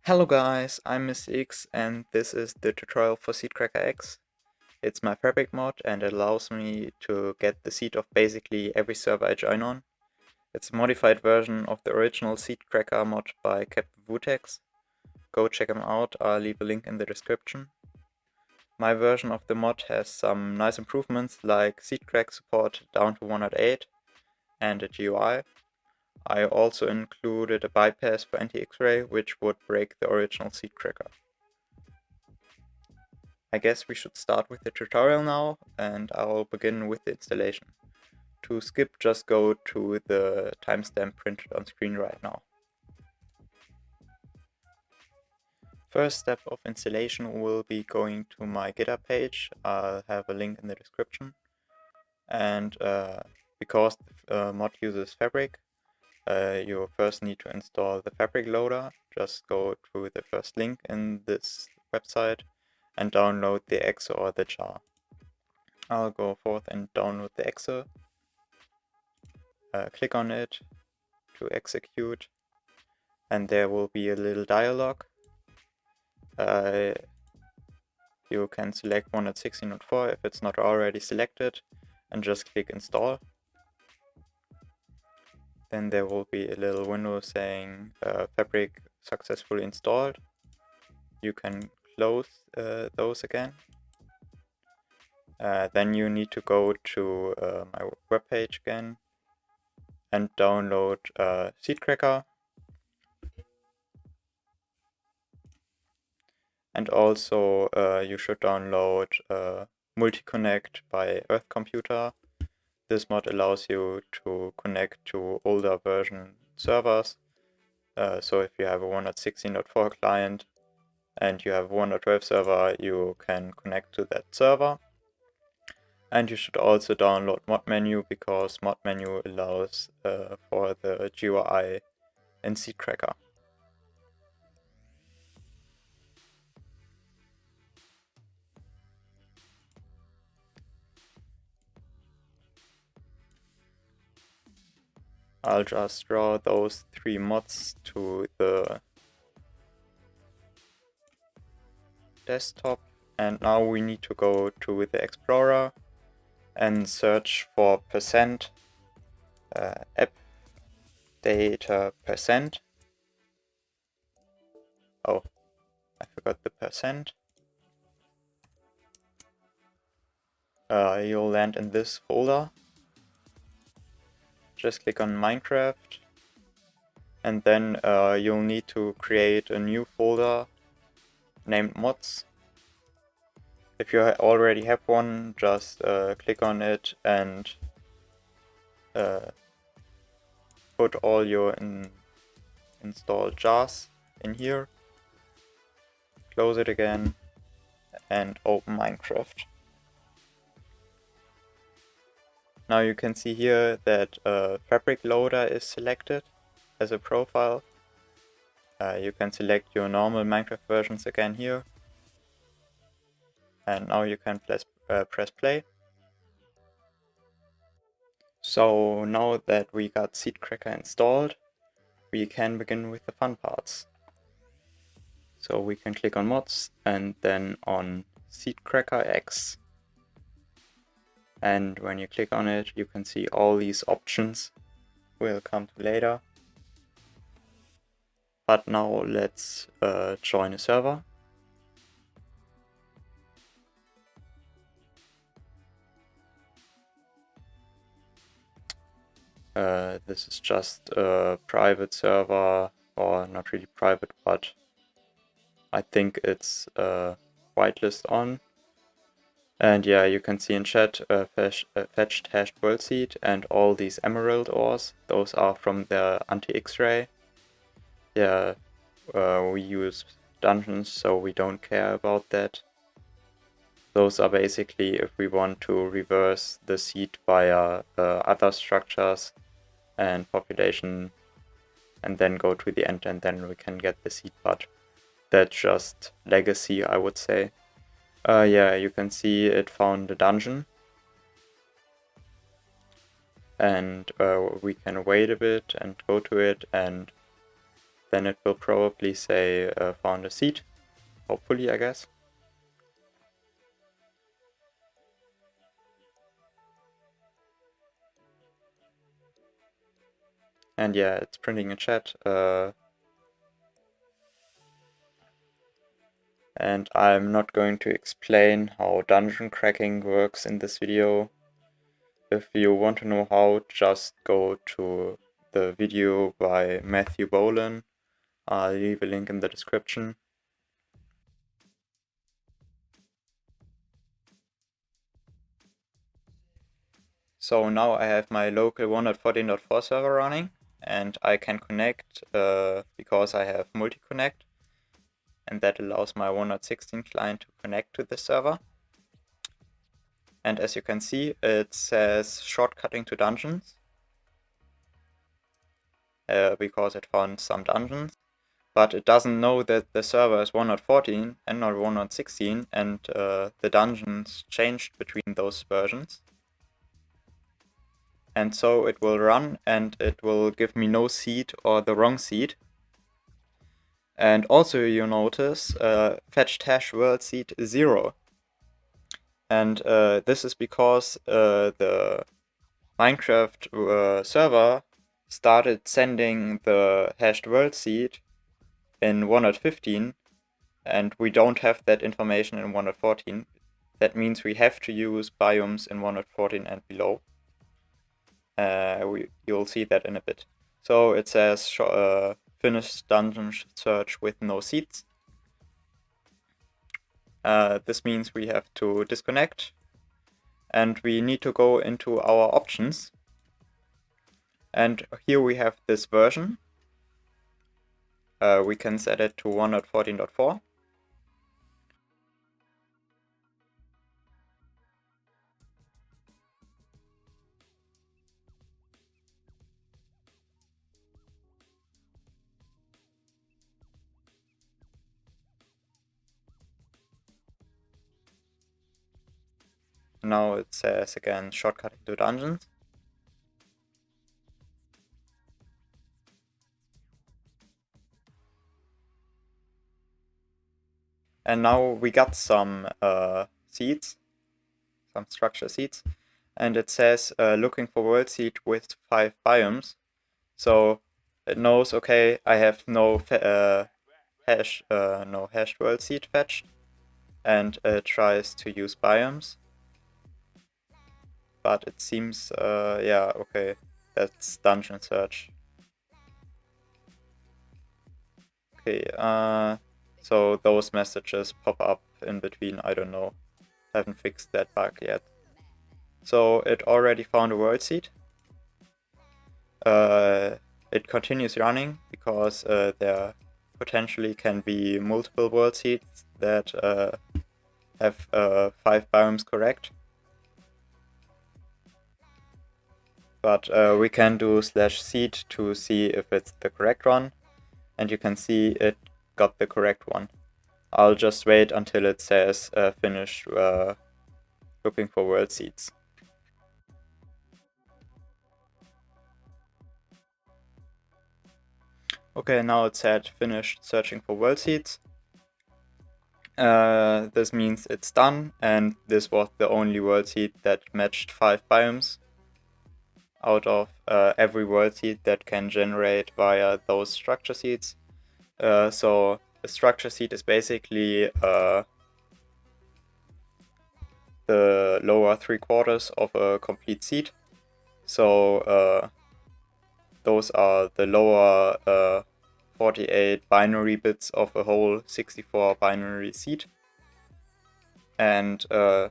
Hello guys, I'm Mr. X and this is the tutorial for SeedcrackerX. It's my fabric mod and it allows me to get the seed of basically every server I join on. It's a modified version of the original SeedcrackerX mod by Kaptainwutax. Go check him out, I'll leave a link in the description. My version of the mod has some nice improvements like Seedcrack support down to 108 and a GUI. I also included a bypass for anti-X-ray, which would break the original SeedcrackerX. I guess we should start with the tutorial now, and I'll begin with the installation. To skip, just go to the timestamp printed on screen right now. First step of installation will be going to my GitHub page. I'll have a link in the description. And because the mod uses Fabric, you first need to install the Fabric loader. Just go to the first link in this website and download the exe or the jar. I'll go forth and download the exe. Click on it to execute, and there will be a little dialog. You can select 1.16.4 if it's not already selected, and just click install. Then there will be a little window saying Fabric successfully installed. You can close those again. Then you need to go to my webpage again and download SeedcrackerX. And also you should download Multi-Connect by Earthcomputer. This mod allows you to connect to older version servers. So if you have a 1.16.4 client and you have a 1.12 server, you can connect to that server. And you should also download mod menu, because mod menu allows for the GUI in SeedcrackerX. I'll just draw those 3 mods to the desktop, and now we need to go to the Explorer and search for app data %. Oh, I forgot the %. You'll land in this folder. Just click on Minecraft, and then you'll need to create a new folder named mods. If you already have one, just click on it and put all your installed jars in here. Close it again and open Minecraft. Now you can see here that Fabric Loader is selected as a profile. You can select your normal Minecraft versions again here. And now you can press play. So now that we got SeedcrackerX installed, we can begin with the fun parts. So we can click on mods and then on SeedcrackerX. And when you click on it, you can see all these options. We'll come to later. But now let's join a server. This is just a private server, or not really private, but I think it's whitelist on. And yeah, you can see in chat fetched hashed world seed and all these emerald ores. Those are from the anti-X-ray. Yeah, we use dungeons, so we don't care about that. Those are basically if we want to reverse the seed via other structures and population, and then go to the end, and then we can get the seed, but that's just legacy, I would say. Yeah, you can see it found a dungeon. And we can wait a bit and go to it, and then it will probably say found a seed, hopefully, I guess. And yeah, it's printing a chat. And I'm not going to explain how dungeon cracking works in this video. If you want to know how, just go to the video by Matthew Bolan. I'll leave a link in the description. So now I have my local 114.4 server running, and I can connect because I have multi-connect, and that allows my 116 client to connect to the server. And as you can see, it says shortcutting to dungeons because it found some dungeons, but it doesn't know that the server is 114 and not 116, and the dungeons changed between those versions. And so it will run and it will give me no seed or the wrong seed. And also you notice fetched hash world seed 0. And this is because the Minecraft server started sending the hashed world seed in 115, and we don't have that information in 114. That means we have to use biomes in 114 and below. You'll see that in a bit. So it says finish dungeon search with no seeds. This means we have to disconnect, and we need to go into our options. And here we have this version. We can set it to 114.4. Now it says again shortcutting to dungeons. And now we got some seeds, some structure seeds, and it says looking for world seed with 5 biomes. So it knows, okay, I have no hashed world seed fetched, and it tries to use biomes. But it seems, yeah, okay, that's dungeon search. Okay, so those messages pop up in between, I don't know. Haven't fixed that bug yet. So it already found a world seed. It continues running because there potentially can be multiple world seeds that have 5 biomes correct. But we can do /seed to see if it's the correct one, and you can see it got the correct one. I'll just wait until it says finished looking for world seeds. Okay, now it said finished searching for world seeds. This means it's done, and this was the only world seed that matched 5 biomes out of every world seed that can generate via those structure seeds. So a structure seed is basically the lower 3/4 of a complete seed. So those are the lower 48 binary bits of a whole 64 binary seed. And the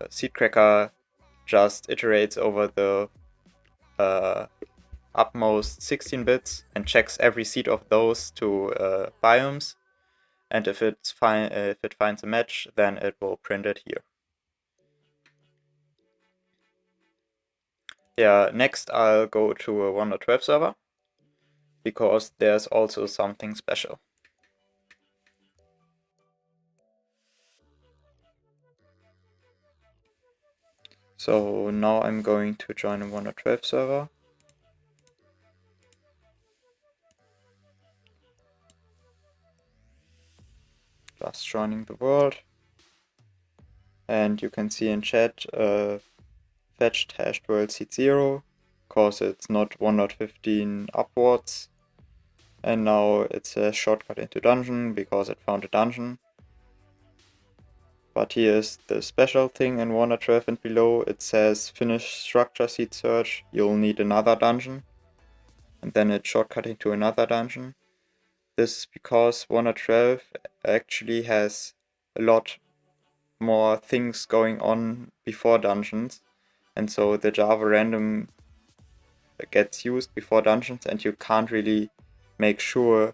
SeedCracker just iterates over the upmost 16 bits and checks every seed of those to biomes. And if it finds a match, then it will print it here. Yeah, next I'll go to a 1.12 server, because there's also something special. So now I'm going to join a 1.12 server. just joining the world. And you can see in chat fetched hashed world seed 0, because it's not 1.15 upwards. And now it says shortcut into dungeon because it found a dungeon. But here's the special thing in 1.12 and below. It says finish structure seed search, you'll need another dungeon. And then it's shortcutting to another dungeon. This is because 1.12 actually has a lot more things going on before dungeons. And so the Java random gets used before dungeons, and you can't really make sure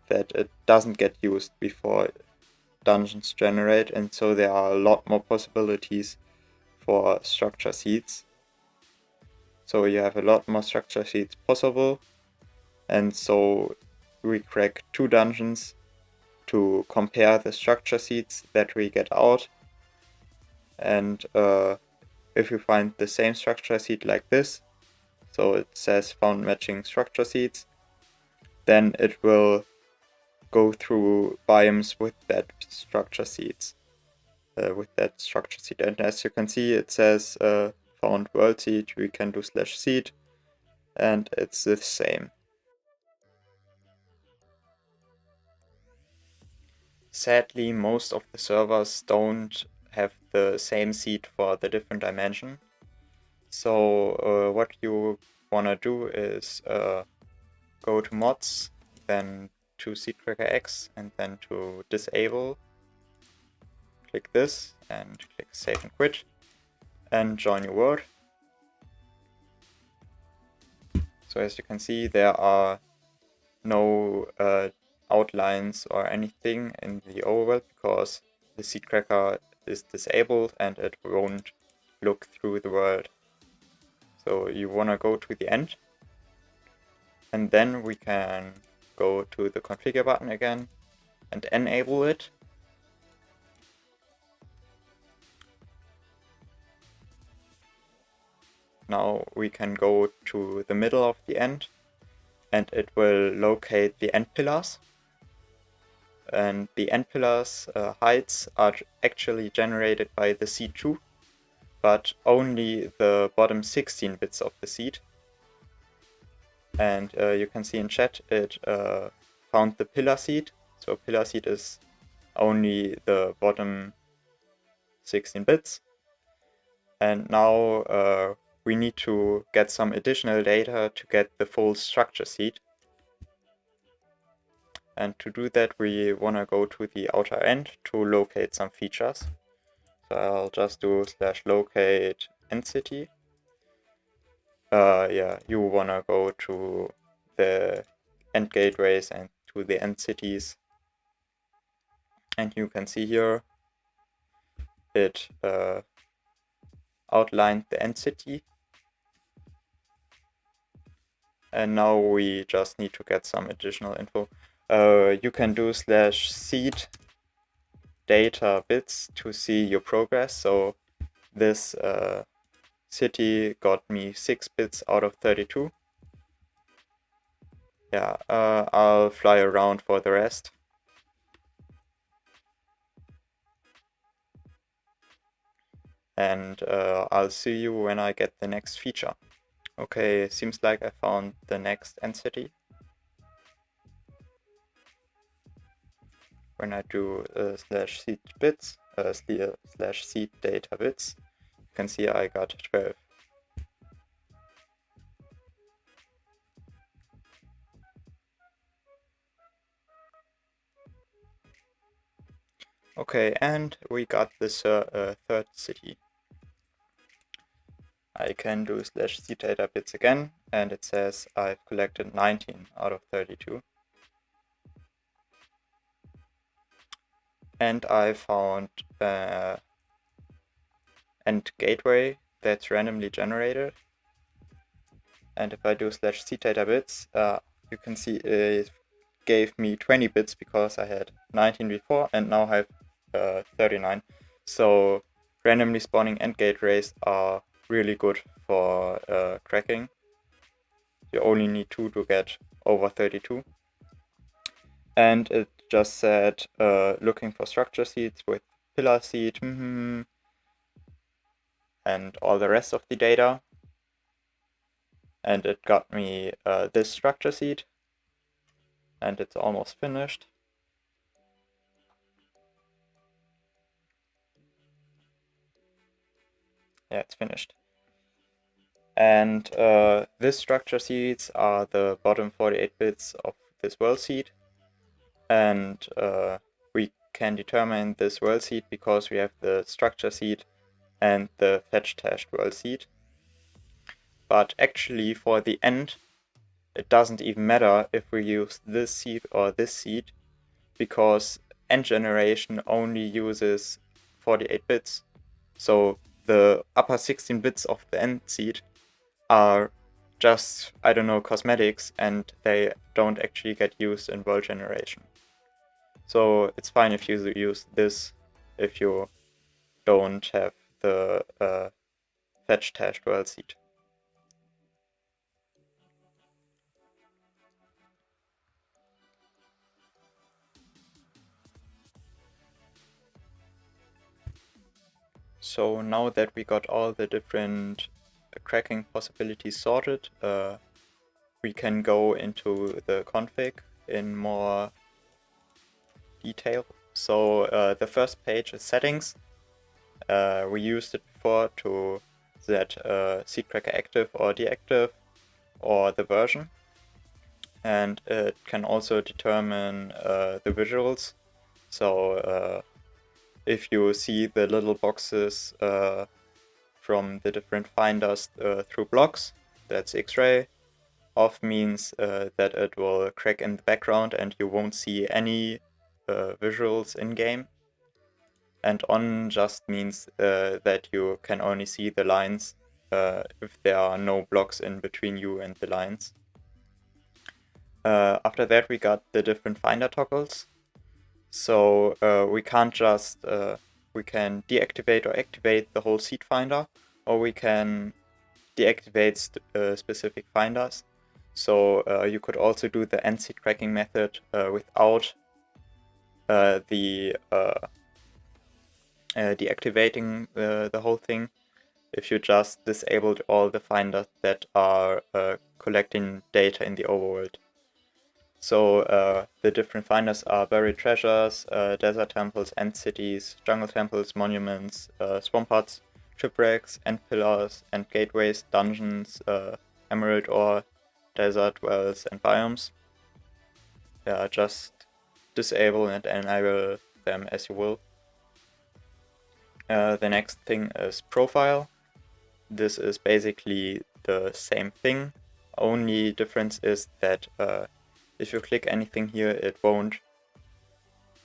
that it doesn't get used before dungeons generate, and so there are a lot more possibilities for structure seeds. So you have a lot more structure seeds possible, and so we crack 2 dungeons to compare the structure seeds that we get out. And if you find the same structure seed like this, so it says found matching structure seeds, then it will go through biomes with that structure seeds. And as you can see, it says found world seed. We can do /seed, and it's the same. Sadly, most of the servers don't have the same seed for the different dimension. So what you wanna do is go to mods, then to SeedcrackerX, and then to disable. Click this and click save and quit, and join your world. So as you can see, there are no outlines or anything in the overworld because the seed cracker is disabled and it won't look through the world. So you want to go to the end, and then we can go to the configure button again and enable it. Now we can go to the middle of the end, and it will locate the end pillars. And the end pillars heights are actually generated by the seed 2, but only the bottom 16 bits of the seed. And you can see in chat it found the pillar seed. So pillar seed is only the bottom 16 bits. And now we need to get some additional data to get the full structure seed. And to do that, we want to go to the outer end to locate some features. So I'll just do /locate end city. You want to go to the end gateways and to the end cities. And you can see here it outlined the end city. And now we just need to get some additional info. You can do /seed data bits to see your progress. So this city got me 6 bits out of 32. Yeah, I'll fly around for the rest. And I'll see you when I get the next feature. Okay, seems like I found the next end city. When I do /seed bits, /seed data bits, you can see I got 12. Okay, and we got this third city. I can do /seed data bits again, and it says I've collected 19 out of 32. And I found end gateway that's randomly generated. And if I do /seed data bits, you can see it gave me 20 bits because I had 19 before and now I have 39. So randomly spawning end gateways are really good for cracking. You only need 2 to get over 32. And it just said looking for structure seeds with pillar seed and all the rest of the data. And it got me this structure seed, and it's almost finished. Yeah, it's finished. And this structure seeds are the bottom 48 bits of this world seed. And we can determine this world seed because we have the structure seed and the fetch hashed world seed. But actually for the end, it doesn't even matter if we use this seed or this seed, because end generation only uses 48 bits. So the upper 16 bits of the end seed are just, I don't know, cosmetics, and they don't actually get used in world generation. So it's fine if you use this if you don't have the fetched hashed world seed. So now that we got all the different cracking possibilities sorted, we can go into the config in more detail. So the first page is settings. We used it before to set SeedCracker active or deactive or the version. And it can also determine the visuals. So if you see the little boxes from the different finders through blocks, that's X-ray. Off means that it will crack in the background and you won't see any visuals in game. And on just means that you can only see the lines if there are no blocks in between you and the lines. After that we got the different finder toggles. So we can't just, we can deactivate or activate the whole seed finder, or we can deactivate specific finders. So you could also do the end seed cracking method without deactivating the whole thing, if you just disabled all the finders that are collecting data in the overworld. So the different finders are buried treasures, desert temples, end cities, jungle temples, monuments, swamp huts, shipwrecks, end pillars, end gateways, dungeons, emerald ore, desert wells, and biomes. Yeah, just disable and enable them as you will. The next thing is profile. This is basically the same thing. Only difference is that if you click anything here, it won't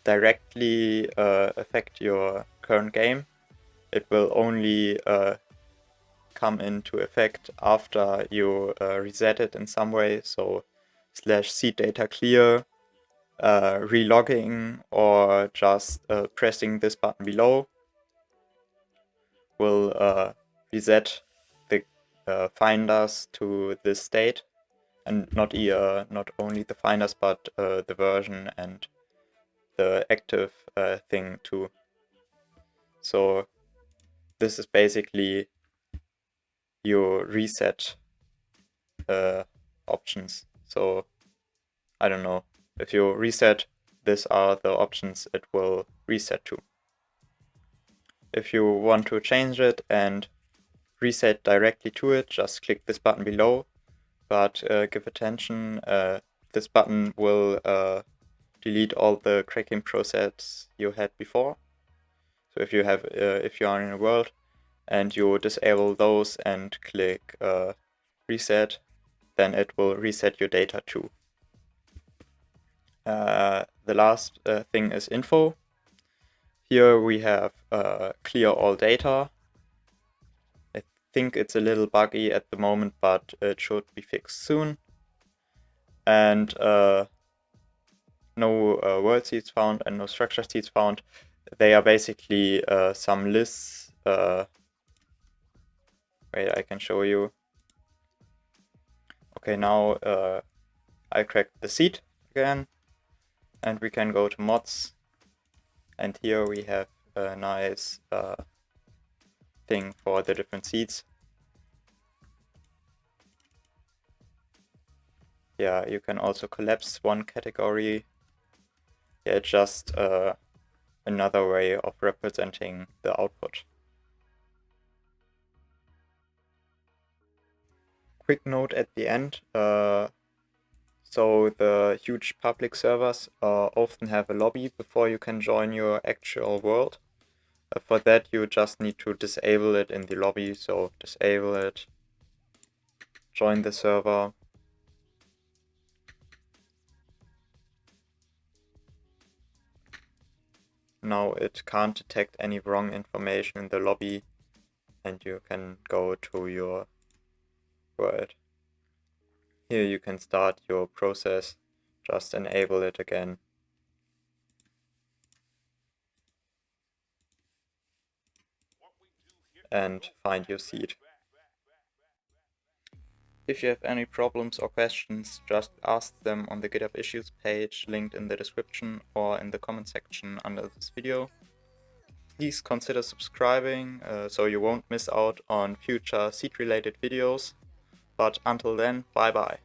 directly affect your current game. It will only come into effect after you reset it in some way. So /seed data clear, relogging, or just pressing this button below will reset the finders to this state. And not only the finders, but the version and the active thing too. So this is basically your reset options. So I don't know, if you reset, these are the options it will reset to. If you want to change it and reset directly to it, just click this button below. But give attention, this button will delete all the cracking process you had before. So if you have, if you are in a world and you disable those and click reset, then it will reset your data too. The last thing is info. Here we have clear all data. I think it's a little buggy at the moment, but it should be fixed soon. And no world seeds found and no structure seeds found. They are basically some lists. Wait, I can show you. Okay, now I cracked the seed again. And we can go to mods, and here we have a nice thing for the different seeds. Yeah, you can also collapse one category. Yeah, just another way of representing the output. Quick note at the end. So the huge public servers often have a lobby before you can join your actual world. For that you just need to disable it in the lobby, so disable it, join the server. Now it can't detect any wrong information in the lobby and you can go to your world. Here you can start your process, just enable it again. And find your seed. If you have any problems or questions, just ask them on the GitHub issues page linked in the description or in the comment section under this video. Please consider subscribing so you won't miss out on future seed related videos. But until then, bye bye.